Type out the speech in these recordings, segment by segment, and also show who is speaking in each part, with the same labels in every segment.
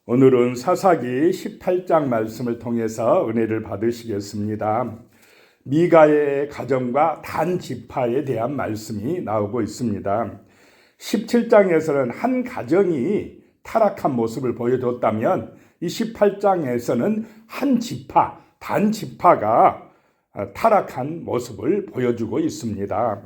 Speaker 1: 오늘은 사사기 18장 말씀을 통해서 은혜를 받으시겠습니다. 미가의 가정과 단 지파에 대한 말씀이 나오고 있습니다. 17장에서는 한 가정이 타락한 모습을 보여줬다면 이 18장에서는 한 지파, 단 지파가 타락한 모습을 보여주고 있습니다.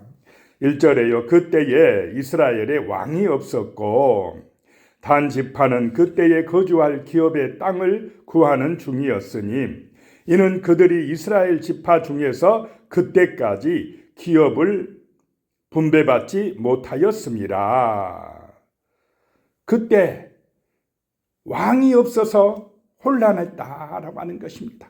Speaker 1: 1절에요. 그때에 이스라엘에 왕이 없었고 단 지파는 그때에 거주할 기업의 땅을 구하는 중이었으니 이는 그들이 이스라엘 지파 중에서 그때까지 기업을 분배받지 못하였습니다. 그때 왕이 없어서 혼란했다라고 하는 것입니다.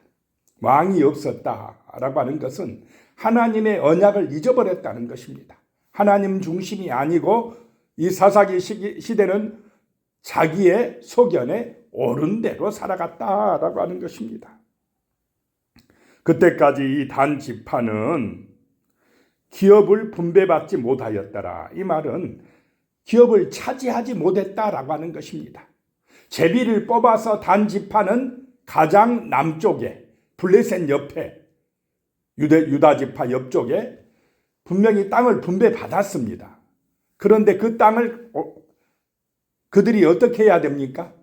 Speaker 1: 왕이 없었다라고 하는 것은 하나님의 언약을 잊어버렸다는 것입니다. 하나님 중심이 아니고 이 사사기 시대는 자기의 소견에 옳은 대로 살아갔다라고 하는 것입니다. 그때까지 이 단 지파는 기업을 분배받지 못하였더라. 이 말은 기업을 차지하지 못했다라고 하는 것입니다. 제비를 뽑아서 단 지파는 가장 남쪽에 블레셋 옆에 유다 지파 옆쪽에 분명히 땅을 분배받았습니다. 그런데 그 땅을 그들이 어떻게 해야 됩니까?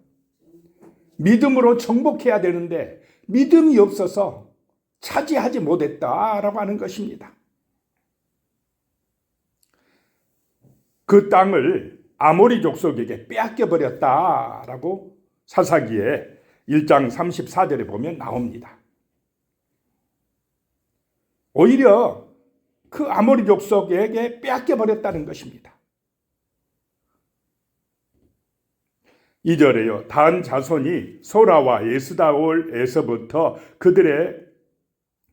Speaker 1: 믿음으로 정복해야 되는데 믿음이 없어서 차지하지 못했다라고 하는 것입니다. 그 땅을 아모리 족속에게 빼앗겨 버렸다라고 사사기에 1장 34절에 보면 나옵니다. 오히려 그 아모리 족속에게 빼앗겨 버렸다는 것입니다. 2절에요. 단 자손이 소라와 에스다올에서부터 그들의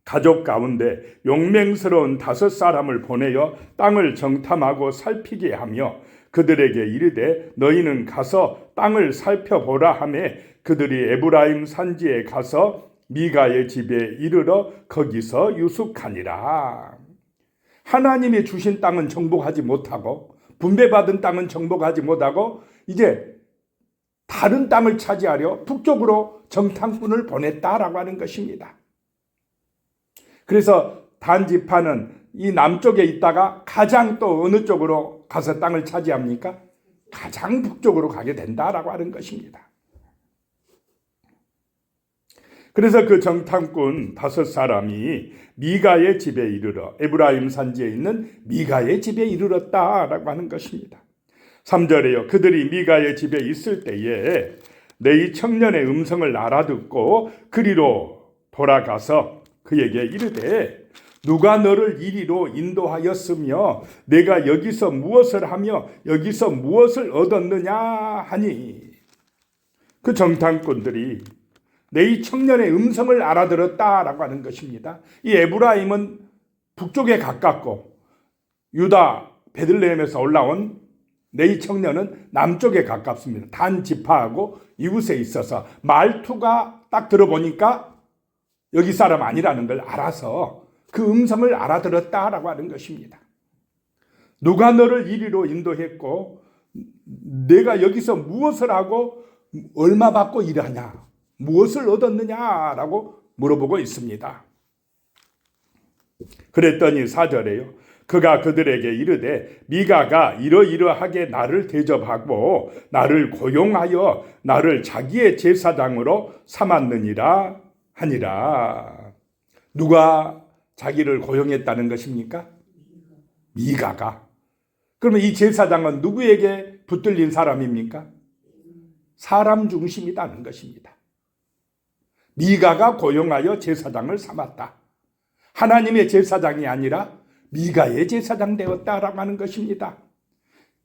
Speaker 1: 가족 가운데 용맹스러운 5사람을 보내어 땅을 정탐하고 살피게 하며 그들에게 이르되 너희는 가서 땅을 살펴보라 하며 그들이 에브라임 산지에 가서 미가의 집에 이르러 거기서 유숙하니라. 하나님이 주신 땅은 정복하지 못하고 분배받은 땅은 정복하지 못하고 이제 다른 땅을 차지하려 북쪽으로 정탐꾼을 보냈다라고 하는 것입니다. 그래서 단 지파는 이 남쪽에 있다가 가장 또 어느 쪽으로 가서 땅을 차지합니까? 가장 북쪽으로 가게 된다라고 하는 것입니다. 그래서 그 정탐꾼 5사람이 미가의 집에 이르러 에브라임 산지에 있는 미가의 집에 이르렀다라고 하는 것입니다. 3절에요. 그들이 미가의 집에 있을 때에 내 이 청년의 음성을 알아듣고 그리로 돌아가서 그에게 이르되 누가 너를 이리로 인도하였으며 내가 여기서 무엇을 하며 여기서 무엇을 얻었느냐 하니 그 정탐꾼들이 내 이 청년의 음성을 알아들었다라고 하는 것입니다. 이 에브라임은 북쪽에 가깝고 유다 베들레헴에서 올라온 내 이 청년은 남쪽에 가깝습니다. 단 지파하고 이웃에 있어서 말투가 딱 들어보니까 여기 사람 아니라는 걸 알아서 그 음성을 알아들었다라고 하는 것입니다. 누가 너를 이리로 인도했고 내가 여기서 무엇을 하고 얼마 받고 일하냐 무엇을 얻었느냐라고 물어보고 있습니다. 그랬더니 4절에요. 그가 그들에게 이르되 미가가 이러이러하게 나를 대접하고 나를 고용하여 나를 자기의 제사장으로 삼았느니라 하니라. 누가 자기를 고용했다는 것입니까? 미가가. 그러면 이 제사장은 누구에게 붙들린 사람입니까? 사람 중심이라는 것입니다. 미가가 고용하여 제사장을 삼았다. 하나님의 제사장이 아니라 미가의 제사장 되었다라고 하는 것입니다.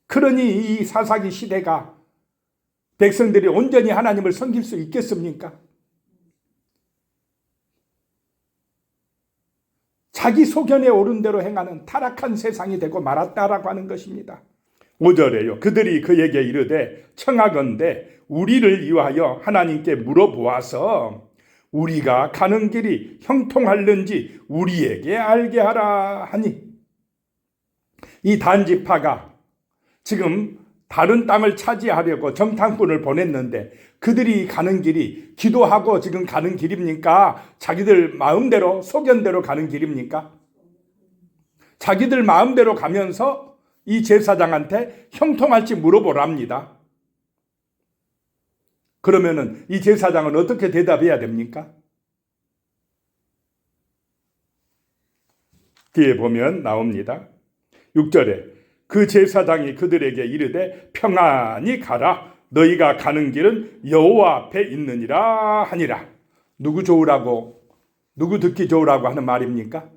Speaker 1: 그러니 이 사사기 시대가 백성들이 온전히 하나님을 섬길 수 있겠습니까? 자기 소견에 옳은 대로 행하는 타락한 세상이 되고 말았다라고 하는 것입니다. 5절에요. 그들이 그에게 이르되 청하건대 우리를 위하여 하나님께 물어보아서 우리가 가는 길이 형통할는지 우리에게 알게 하라 하니 이 단지파가 지금 다른 땅을 차지하려고 정탐꾼을 보냈는데 그들이 가는 길이 기도하고 지금 가는 길입니까? 자기들 마음대로 소견대로 가는 길입니까? 자기들 마음대로 가면서 이 제사장한테 형통할지 물어보랍니다. 그러면은 이 제사장은 어떻게 대답해야 됩니까? 뒤에 보면 나옵니다. 6절에 그 제사장이 그들에게 이르되 평안히 가라. 너희가 가는 길은 여호와 앞에 있느니라 하니라. 누구 좋으라고, 누구 듣기 좋으라고 하는 말입니까?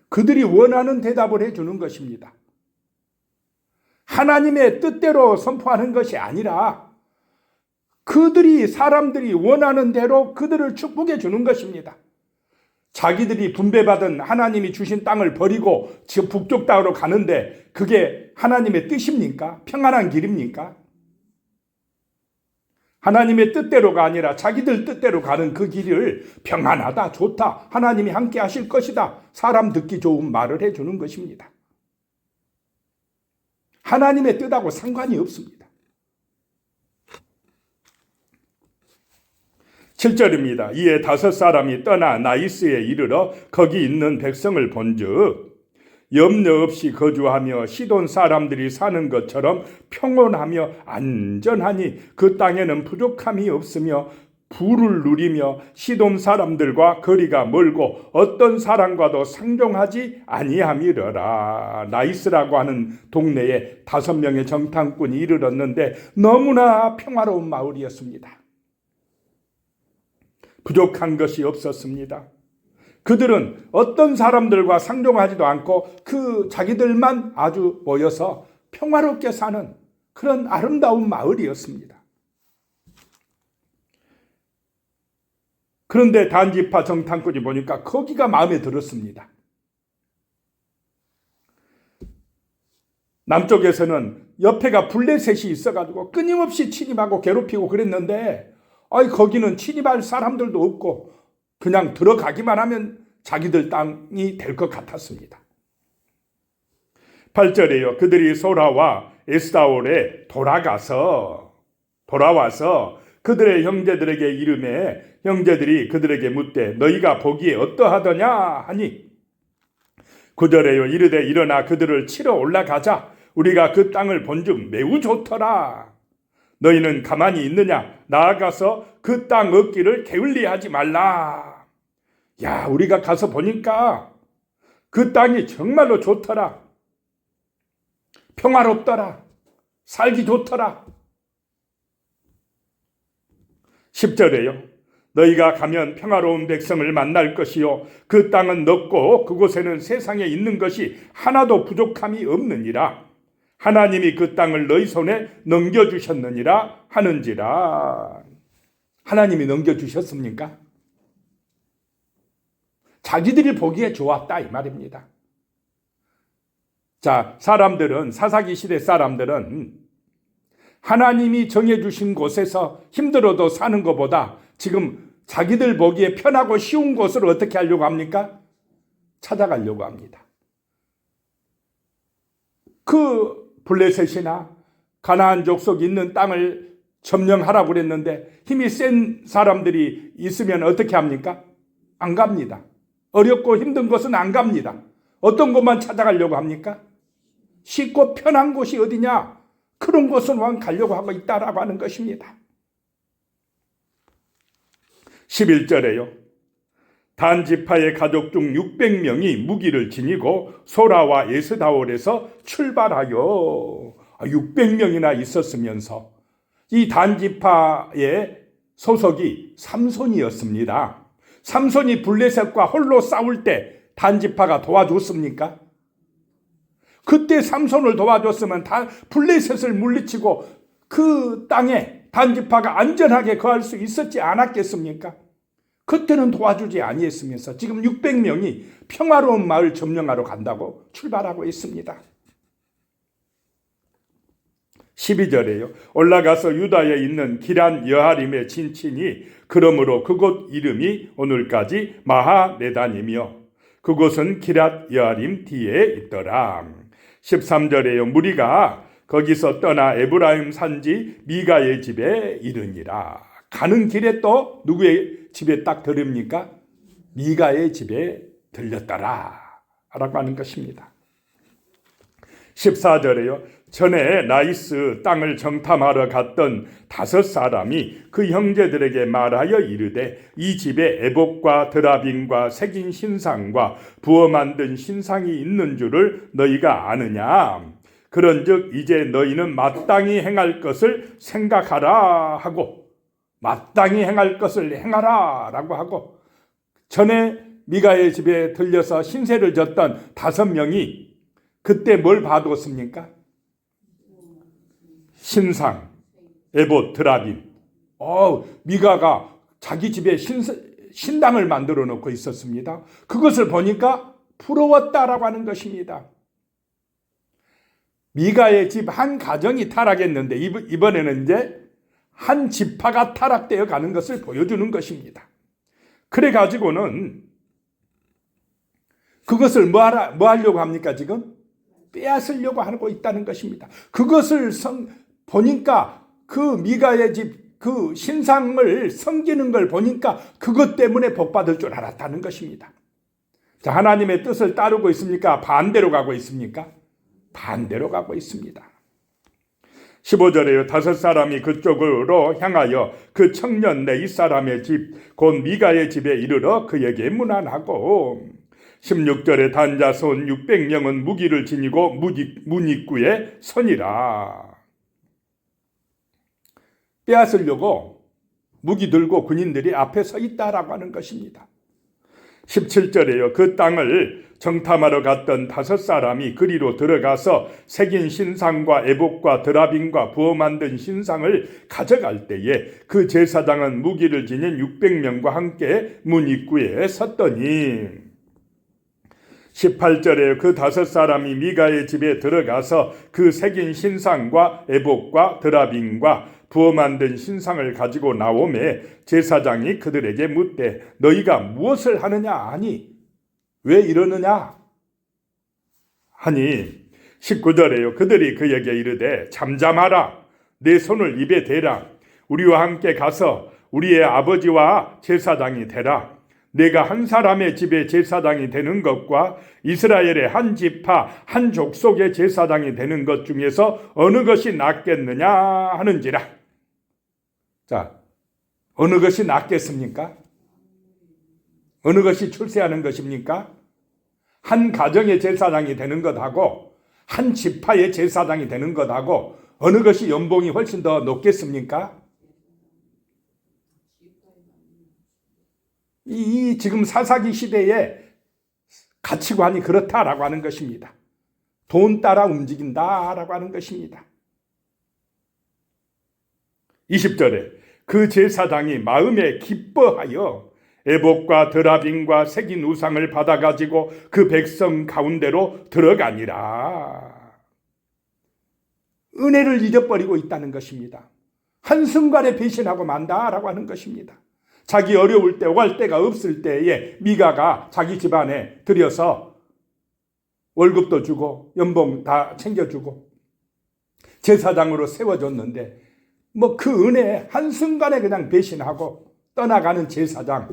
Speaker 1: 그들이 원하는 대답을 해주는 것입니다. 하나님의 뜻대로 선포하는 것이 아니라 사람들이 원하는 대로 그들을 축복해 주는 것입니다. 자기들이 분배받은 하나님이 주신 땅을 버리고 지금 북쪽 땅으로 가는데 그게 하나님의 뜻입니까? 평안한 길입니까? 하나님의 뜻대로가 아니라 자기들 뜻대로 가는 그 길을 평안하다, 좋다, 하나님이 함께 하실 것이다, 사람 듣기 좋은 말을 해주는 것입니다. 하나님의 뜻하고 상관이 없습니다. 7절입니다. 이에 5사람이 떠나 나이스에 이르러 거기 있는 백성을 본즉 염려 없이 거주하며 시돈 사람들이 사는 것처럼 평온하며 안전하니 그 땅에는 부족함이 없으며 부를 누리며 시돈 사람들과 거리가 멀고 어떤 사람과도 상종하지 아니함이러라. 나이스라고 하는 동네에 5명의 정탐꾼이 이르렀는데 너무나 평화로운 마을이었습니다. 부족한 것이 없었습니다. 그들은 어떤 사람들과 상종하지도 않고 그 자기들만 아주 모여서 평화롭게 사는 그런 아름다운 마을이었습니다. 그런데 단지파 정탐꾼이 보니까 거기가 마음에 들었습니다. 남쪽에서는 옆에가 블레셋이 있어가지고 끊임없이 침입하고 괴롭히고 그랬는데 거기는 침입할 사람들도 없고 그냥 들어가기만 하면 자기들 땅이 될 것 같았습니다. 8절에요. 그들이 소라와 에스다올에 돌아와서 그들의 형제들에게 이르매 형제들이 그들에게 묻되 너희가 보기에 어떠하더냐 하니 9절에요. 이르되 일어나 그들을 치러 올라가자. 우리가 그 땅을 본즉 매우 좋더라. 너희는 가만히 있느냐? 나아가서 그 땅 얻기를 게을리하지 말라. 야, 우리가 가서 보니까 그 땅이 정말로 좋더라. 평화롭더라. 살기 좋더라. 10절에요. 너희가 가면 평화로운 백성을 만날 것이요 그 땅은 넓고 그곳에는 세상에 있는 것이 하나도 부족함이 없느니라. 하나님이 그 땅을 너희 손에 넘겨주셨느니라 하는지라. 하나님이 넘겨주셨습니까? 자기들이 보기에 좋았다 이 말입니다. 자, 사사기 시대 사람들은 하나님이 정해주신 곳에서 힘들어도 사는 것보다 지금 자기들 보기에 편하고 쉬운 곳을 어떻게 하려고 합니까? 찾아가려고 합니다. 그 블레셋이나 가나안 족속이 있는 땅을 점령하라고 그랬는데 힘이 센 사람들이 있으면 어떻게 합니까? 안 갑니다. 어렵고 힘든 곳은 안 갑니다. 어떤 곳만 찾아가려고 합니까? 쉽고 편한 곳이 어디냐? 그런 곳으로만 가려고 하고 있다라고 하는 것입니다. 11절에요. 단지파의 가족 중 600명이 무기를 지니고 소라와 에스다올에서 출발하여 600명이나 있었으면서 이 단지파의 소속이 삼손이었습니다. 삼손이 블레셋과 홀로 싸울 때 단지파가 도와줬습니까? 그때 삼손을 도와줬으면 블레셋을 물리치고 그 땅에 단지파가 안전하게 거할 수 있었지 않았겠습니까? 그때는 도와주지 아니했으면서 지금 600명이 평화로운 마을 점령하러 간다고 출발하고 있습니다. 12절에요. 올라가서 유다에 있는 기란 여하림의 진친이 그러므로 그곳 이름이 오늘까지 마하네단이며 그곳은 기랏 여하림 뒤에 있더라. 13절에요. 무리가 거기서 떠나 에브라임 산지 미가의 집에 이르니라. 가는 길에 또 누구의 집에 딱 들읍니까? 미가의 집에 들렸더라 라고 하는 것입니다. 14절에요. 전에 나이스 땅을 정탐하러 갔던 5사람이 그 형제들에게 말하여 이르되 이 집에 에봇과 드라빔과 새긴 신상과 부어 만든 신상이 있는 줄을 너희가 아느냐? 그런즉 이제 너희는 마땅히 행할 것을 생각하라 하고, 마땅히 행할 것을 행하라 라고 하고, 전에 미가의 집에 들려서 신세를 졌던 5명이 그때 뭘 봐두었습니까? 신상, 에봇, 드라빔. 미가가 자기 집에 신당을 만들어 놓고 있었습니다. 그것을 보니까 부러웠다라고 하는 것입니다. 미가의 집 한 가정이 타락했는데 이번에는 이제 한 지파가 타락되어 가는 것을 보여주는 것입니다. 그래 가지고는 그것을 뭐 하려고 합니까 지금? 빼앗으려고 하고 있다는 것입니다. 그것을 보니까 그 미가의 집 그 신상을 섬기는 걸 보니까 그것 때문에 복받을 줄 알았다는 것입니다. 자, 하나님의 뜻을 따르고 있습니까? 반대로 가고 있습니까? 반대로 가고 있습니다. 15절에요. 5사람이 그쪽으로 향하여 그 청년 네 사람의 집 곧 미가의 집에 이르러 그에게 문안하고 16절에 단자손 600명은 무기를 지니고 문 입구에 서니라. 빼앗으려고 무기 들고 군인들이 앞에 서 있다라고 하는 것입니다. 17절에요. 그 땅을 정탐하러 갔던 5사람이 그리로 들어가서 새긴 신상과 에봇과 드라빔과 부어 만든 신상을 가져갈 때에 그 제사장은 무기를 지닌 600명과 함께 문 입구에 섰더니 18절에 그 5사람이 미가의 집에 들어가서 그 새긴 신상과 에봇과 드라빔과 부어 만든 신상을 가지고 나오매 제사장이 그들에게 묻되 너희가 무엇을 하느냐 하니 왜 이러느냐 하니 19절에요. 그들이 그에게 이르되 잠잠하라 내 손을 입에 대라 우리와 함께 가서 우리의 아버지와 제사장이 되라. 내가 한 사람의 집에 제사장이 되는 것과 이스라엘의 한 지파 한 족속의 제사장이 되는 것 중에서 어느 것이 낫겠느냐 하는지라. 자, 어느 것이 낫겠습니까? 어느 것이 출세하는 것입니까? 한 가정의 제사장이 되는 것하고 한 지파의 제사장이 되는 것하고 어느 것이 연봉이 훨씬 더 높겠습니까? 이 지금 사사기 시대의 가치관이 그렇다라고 하는 것입니다. 돈 따라 움직인다라고 하는 것입니다. 20절에 그 제사장이 마음에 기뻐하여 에봇과 드라빔과 새긴 우상을 받아가지고 그 백성 가운데로 들어가니라. 은혜를 잊어버리고 있다는 것입니다. 한순간에 배신하고 만다라고 하는 것입니다. 자기 어려울 때 오갈 데가 없을 때에 미가가 자기 집안에 들여서 월급도 주고 연봉 다 챙겨주고 제사장으로 세워줬는데 그 은혜 한순간에 그냥 배신하고 떠나가는 제사장,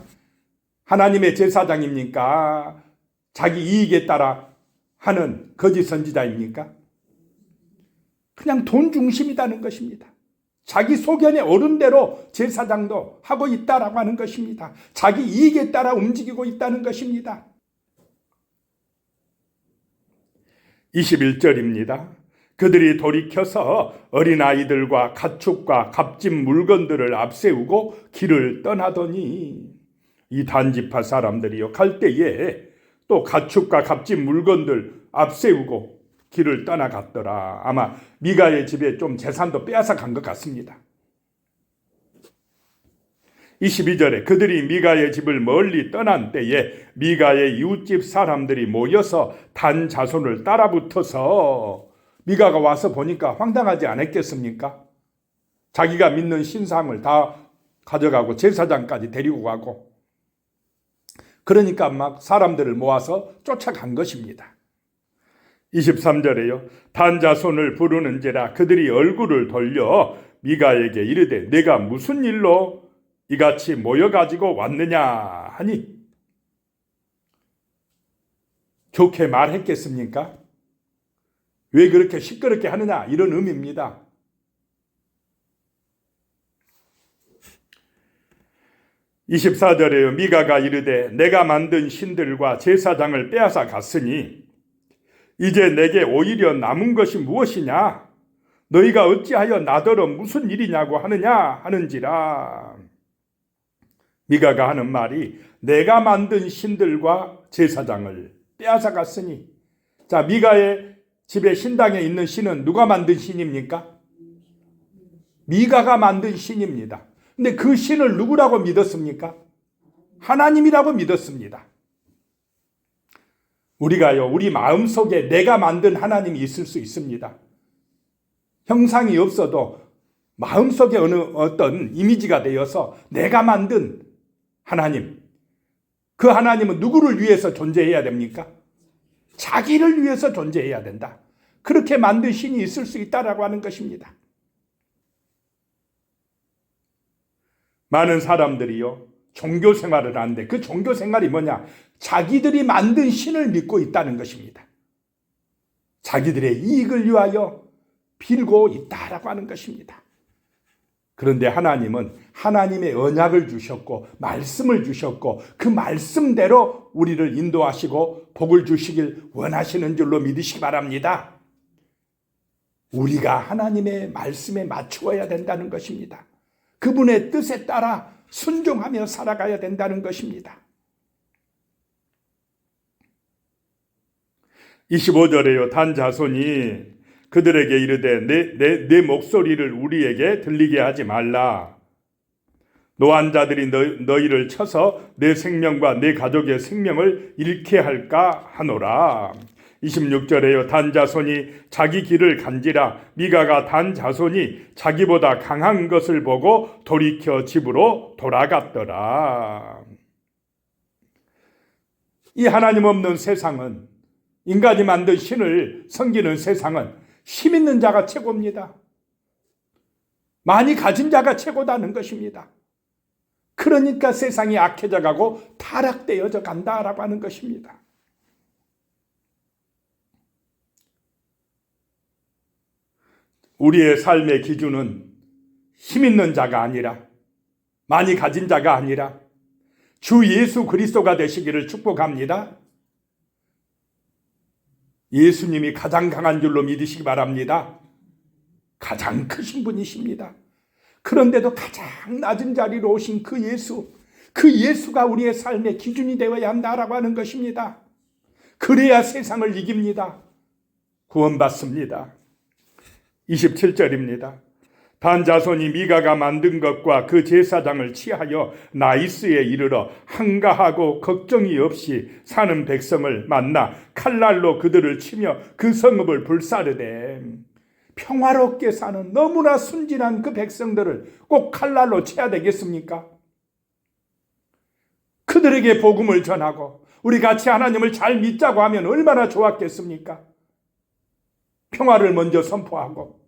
Speaker 1: 하나님의 제사장입니까? 자기 이익에 따라 하는 거짓 선지자입니까? 그냥 돈 중심이라는 것입니다. 자기 소견에 오른 대로 제사장도 하고 있다라고 하는 것입니다. 자기 이익에 따라 움직이고 있다는 것입니다. 21절입니다. 그들이 돌이켜서 어린아이들과 가축과 값진 물건들을 앞세우고 길을 떠나더니 이 단지파 사람들이요 갈 때에 또 가축과 값진 물건들 앞세우고 길을 떠나갔더라. 아마 미가의 집에 좀 재산도 빼앗아 간 것 같습니다. 22절에 그들이 미가의 집을 멀리 떠난 때에 미가의 이웃집 사람들이 모여서 단 자손을 따라붙어서 미가가 와서 보니까 황당하지 않았겠습니까? 자기가 믿는 신상을 다 가져가고 제사장까지 데리고 가고 그러니까 막 사람들을 모아서 쫓아간 것입니다. 23절에요. 단 자손을 부르는지라 그들이 얼굴을 돌려 미가에게 이르되 내가 무슨 일로 이같이 모여가지고 왔느냐 하니 좋게 말했겠습니까? 왜 그렇게 시끄럽게 하느냐 이런 의미입니다. 24절에요. 미가가 이르되 내가 만든 신들과 제사장을 빼앗아 갔으니 이제 내게 오히려 남은 것이 무엇이냐? 너희가 어찌하여 나더러 무슨 일이냐고 하느냐 하는지라. 미가가 하는 말이 내가 만든 신들과 제사장을 빼앗아 갔으니, 자, 미가의 집에 신당에 있는 신은 누가 만든 신입니까? 미가가 만든 신입니다. 근데 그 신을 누구라고 믿었습니까? 하나님이라고 믿었습니다. 우리가요, 우리 마음속에 내가 만든 하나님이 있을 수 있습니다. 형상이 없어도 마음속에 어떤 이미지가 되어서 내가 만든 하나님, 그 하나님은 누구를 위해서 존재해야 됩니까? 자기를 위해서 존재해야 된다. 그렇게 만든 신이 있을 수 있다라고 하는 것입니다. 많은 사람들이요, 종교 생활을 하는데 그 종교 생활이 뭐냐? 자기들이 만든 신을 믿고 있다는 것입니다. 자기들의 이익을 위하여 빌고 있다라고 하는 것입니다. 그런데 하나님은 하나님의 언약을 주셨고 말씀을 주셨고 그 말씀대로 우리를 인도하시고 복을 주시길 원하시는 줄로 믿으시기 바랍니다. 우리가 하나님의 말씀에 맞추어야 된다는 것입니다. 그분의 뜻에 따라 순종하며 살아가야 된다는 것입니다. 25절에요. 단 자손이 그들에게 이르되 내 목소리를 우리에게 들리게 하지 말라. 노환자들이 너희를 쳐서 내 생명과 내 가족의 생명을 잃게 할까 하노라. 26절에요. 단 자손이 자기 길을 간지라 미가가 단 자손이 자기보다 강한 것을 보고 돌이켜 집으로 돌아갔더라. 이 하나님 없는 세상은, 인간이 만든 신을 섬기는 세상은 힘 있는 자가 최고입니다. 많이 가진 자가 최고다는 것입니다. 그러니까 세상이 악해져 가고 타락되어져 간다라고 하는 것입니다. 우리의 삶의 기준은 힘 있는 자가 아니라, 많이 가진 자가 아니라 주 예수 그리스도가 되시기를 축복합니다. 예수님이 가장 강한 줄로 믿으시기 바랍니다. 가장 크신 분이십니다. 그런데도 가장 낮은 자리로 오신 그 예수가 우리의 삶의 기준이 되어야 한다라고 하는 것입니다. 그래야 세상을 이깁니다. 구원받습니다. 27절입니다. 단 자손이 미가가 만든 것과 그 제사장을 취하여 나이스에 이르러 한가하고 걱정이 없이 사는 백성을 만나 칼날로 그들을 치며 그 성읍을 불사르되, 평화롭게 사는 너무나 순진한 그 백성들을 꼭 칼날로 쳐야 되겠습니까? 그들에게 복음을 전하고 우리 같이 하나님을 잘 믿자고 하면 얼마나 좋았겠습니까? 평화를 먼저 선포하고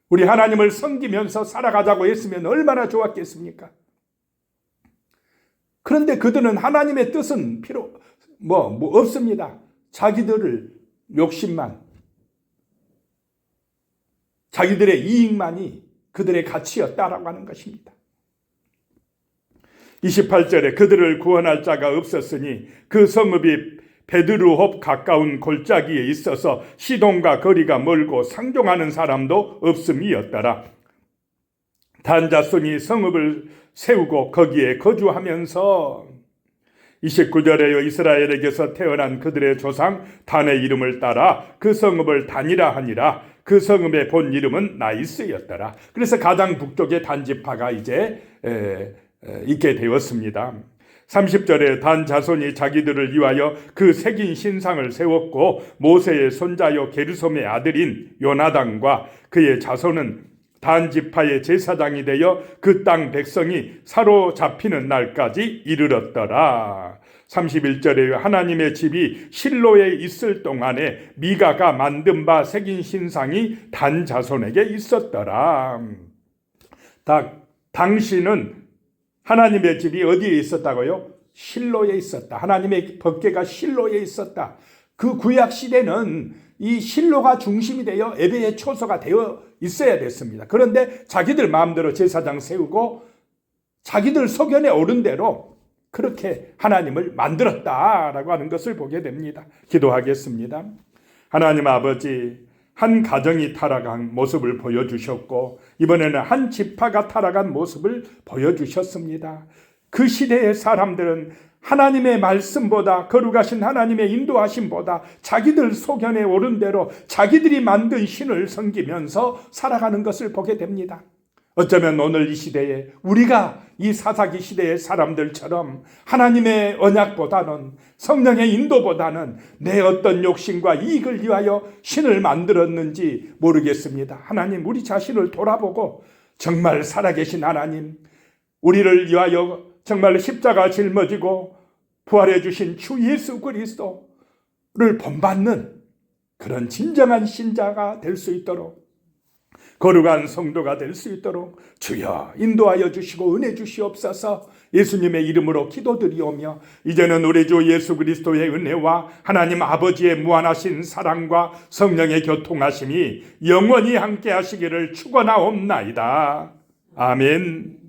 Speaker 1: 우리 하나님을 섬기면서 살아가자고 했으면 얼마나 좋았겠습니까? 그런데 그들은 하나님의 뜻은 없습니다. 자기들을 욕심만, 자기들의 이익만이 그들의 가치였다라고 하는 것입니다. 28절에 그들을 구원할 자가 없었으니 그 성읍이 베드르홉 가까운 골짜기에 있어서 시돈과 거리가 멀고 상종하는 사람도 없음이었더라. 단 자손이 성읍을 세우고 거기에 거주하면서 29절에요. 이스라엘에게서 태어난 그들의 조상 단의 이름을 따라 그 성읍을 단이라 하니라. 그 성읍의 본 이름은 나이스였더라. 그래서 가장 북쪽의 단지파가 이제 있게 되었습니다. 30절에 단 자손이 자기들을 위하여 그 새긴 신상을 세웠고 모세의 손자요 게르솜의 아들인 요나단과 그의 자손은 단 지파의 제사장이 되어 그 땅 백성이 사로잡히는 날까지 이르렀더라. 31절에 하나님의 집이 실로에 있을 동안에 미가가 만든 바 새긴 신상이 단 자손에게 있었더라. 당시는 하나님의 집이 어디에 있었다고요? 실로에 있었다. 하나님의 법궤가 실로에 있었다. 그 구약 시대는 이 실로가 중심이 되어 예배의 초소가 되어 있어야 됐습니다. 그런데 자기들 마음대로 제사장 세우고 자기들 소견에 오른 대로 그렇게 하나님을 만들었다라고 하는 것을 보게 됩니다. 기도하겠습니다. 하나님 아버지, 한 가정이 타락한 모습을 보여주셨고 이번에는 한 지파가 타락한 모습을 보여주셨습니다. 그 시대의 사람들은 하나님의 말씀보다, 거룩하신 하나님의 인도하심보다 자기들 소견에 오른 대로 자기들이 만든 신을 섬기면서 살아가는 것을 보게 됩니다. 어쩌면 오늘 이 시대에 우리가 이 사사기 시대의 사람들처럼 하나님의 언약보다는, 성령의 인도보다는 내 어떤 욕심과 이익을 위하여 신을 만들었는지 모르겠습니다. 하나님, 우리 자신을 돌아보고 정말 살아계신 하나님, 우리를 위하여 정말 십자가 짊어지고 부활해 주신 주 예수 그리스도를 본받는 그런 진정한 신자가 될 수 있도록, 거룩한 성도가 될 수 있도록 주여 인도하여 주시고 은혜 주시옵소서. 예수님의 이름으로 기도드리오며 이제는 우리 주 예수 그리스도의 은혜와 하나님 아버지의 무한하신 사랑과 성령의 교통하심이 영원히 함께 하시기를 축원하옵나이다. 아멘.